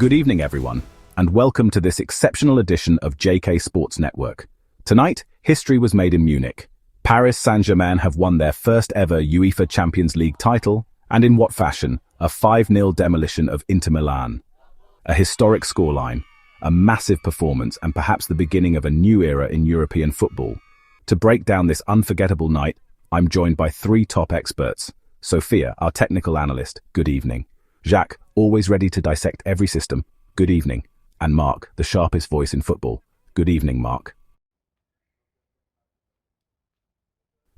Good evening, everyone, and welcome to this exceptional edition of JK Sports Network. Tonight, history was made in Munich. Paris Saint-Germain have won their first ever UEFA Champions League title, and in what fashion? A 5-0 demolition of Inter Milan. A historic scoreline, a massive performance, and perhaps the beginning of a new era in European football. To break down this unforgettable night, I'm joined by 3 top experts. Sofia, our technical analyst, good evening. Jacques, always ready to dissect every system, good evening. And Marc, the sharpest voice in football, good evening, Marc.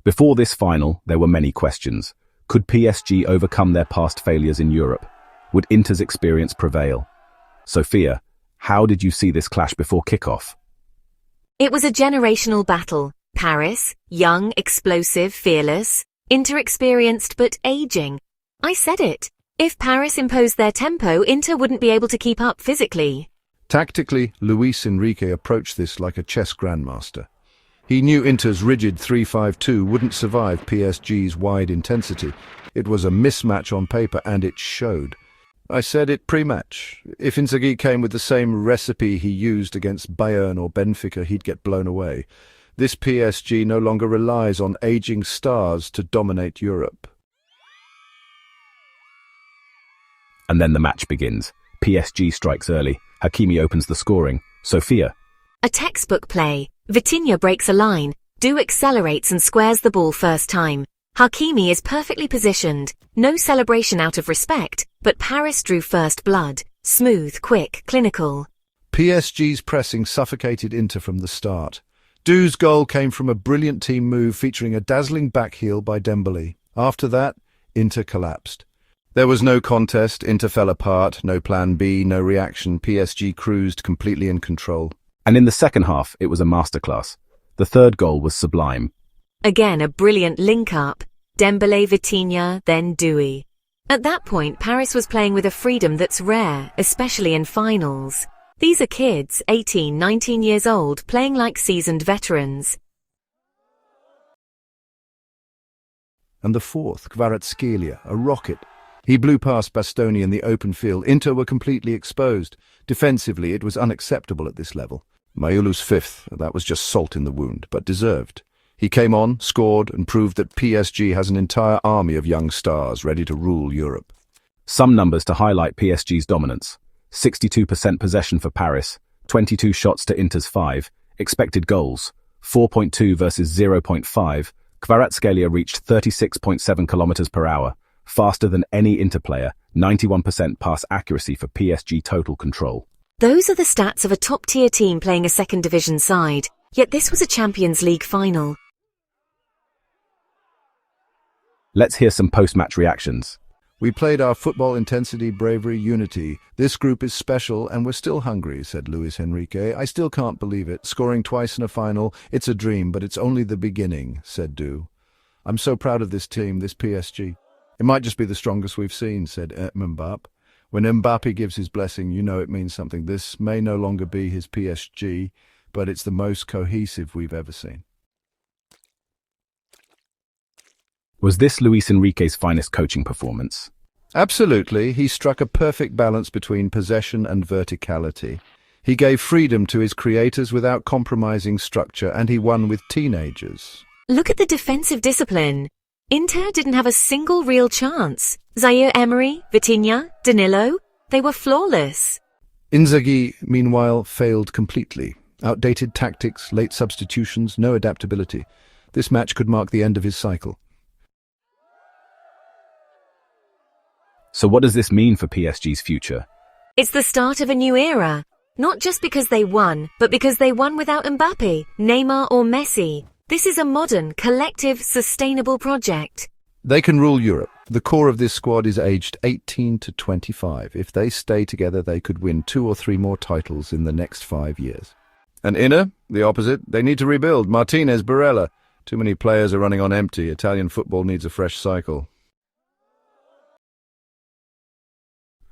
Before this final, there were many questions. Could PSG overcome their past failures in Europe? Would Inter's experience prevail? Sofia, how did you see this clash before kickoff? It was a generational battle. Paris, young, explosive, fearless. Inter experienced but aging. I said it. If Paris imposed their tempo, Inter wouldn't be able to keep up physically. Tactically, Luis Enrique approached this like a chess grandmaster. He knew Inter's rigid 3-5-2 wouldn't survive PSG's wide intensity. It was a mismatch on paper, and it showed. I said it pre-match. If Inzaghi came with the same recipe he used against Bayern or Benfica, he'd get blown away. This PSG no longer relies on aging stars to dominate Europe. And then the match begins. PSG strikes early. Hakimi opens the scoring. Sofia. A textbook play. Vitinha breaks a line. Doue accelerates and squares the ball first time. Hakimi is perfectly positioned. No celebration out of respect, but Paris drew first blood. Smooth, quick, clinical. PSG's pressing suffocated Inter from the start. Doue's goal came from a brilliant team move featuring a dazzling backheel by Dembélé. After that, Inter collapsed. There was no contest, Inter fell apart, no plan B, no reaction. PSG cruised completely in control. And in the second half, it was a masterclass. The third goal was sublime. Again, a brilliant link-up. Dembélé, Vitinha, then Doue. At that point, Paris was playing with a freedom that's rare, especially in finals. These are kids, 18, 19 years old, playing like seasoned veterans. And the fourth, Kvaratskhelia, a rocket. He blew past Bastoni in the open field. Inter were completely exposed. Defensively, it was unacceptable at this level. Mayulu's fifth, that was just salt in the wound, but deserved. He came on, scored, and proved that PSG has an entire army of young stars ready to rule Europe. Some numbers to highlight PSG's dominance. 62% possession for Paris, 22 shots to Inter's 5, expected goals, 4.2 versus 0.5. Kvaratskhelia reached 36.7 kilometers per hour, faster than any Inter player, 91% pass accuracy for PSG total control. Those are the stats of a top-tier team playing a second-division side, yet this was a Champions League final. Let's hear some post-match reactions. We played our football intensity, bravery, unity. This group is special and we're still hungry, said Luis Enrique. I still can't believe it. Scoring twice in a final, it's a dream, but it's only the beginning, said Doue. I'm so proud of this team, this PSG. It might just be the strongest we've seen, said Mbappé. When Mbappé gives his blessing, you know it means something. This may no longer be his PSG, but it's the most cohesive we've ever seen. Was this Luis Enrique's finest coaching performance? Absolutely. He struck a perfect balance between possession and verticality. He gave freedom to his creators without compromising structure, and he won with teenagers. Look at the defensive discipline. Inter didn't have a single real chance. Zaire Emery, Vitinha, Danilo, they were flawless. Inzaghi, meanwhile, failed completely. Outdated tactics, late substitutions, no adaptability. This match could mark the end of his cycle. So what does this mean for PSG's future? It's the start of a new era. Not just because they won, but because they won without Mbappé, Neymar or Messi. This is a modern, collective, sustainable project. They can rule Europe. The core of this squad is aged 18 to 25. If they stay together, they could win 2 or 3 more titles in the next 5 years. And Inter, the opposite, they need to rebuild. Martinez, Barella. Too many players are running on empty. Italian football needs a fresh cycle.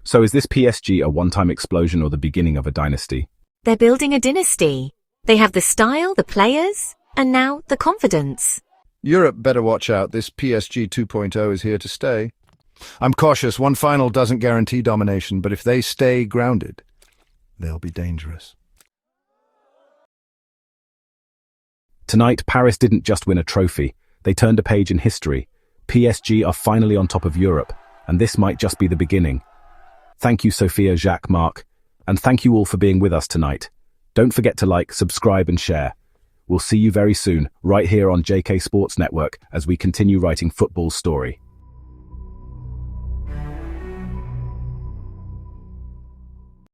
So is this PSG a one-time explosion or the beginning of a dynasty? They're building a dynasty. They have the style, the players, and now the confidence. Europe better watch out. This PSG 2.0 is here to stay. I'm cautious. One final doesn't guarantee domination, but if they stay grounded, they'll be dangerous. Tonight, Paris didn't just win a trophy. They turned a page in history. PSG are finally on top of Europe, and this might just be the beginning. Thank you, Sofia, Jacques, Marc, and thank you all for being with us tonight. Don't forget to like, subscribe, and share. We'll see you very soon, right here on JK Sports Network, as we continue writing football's story.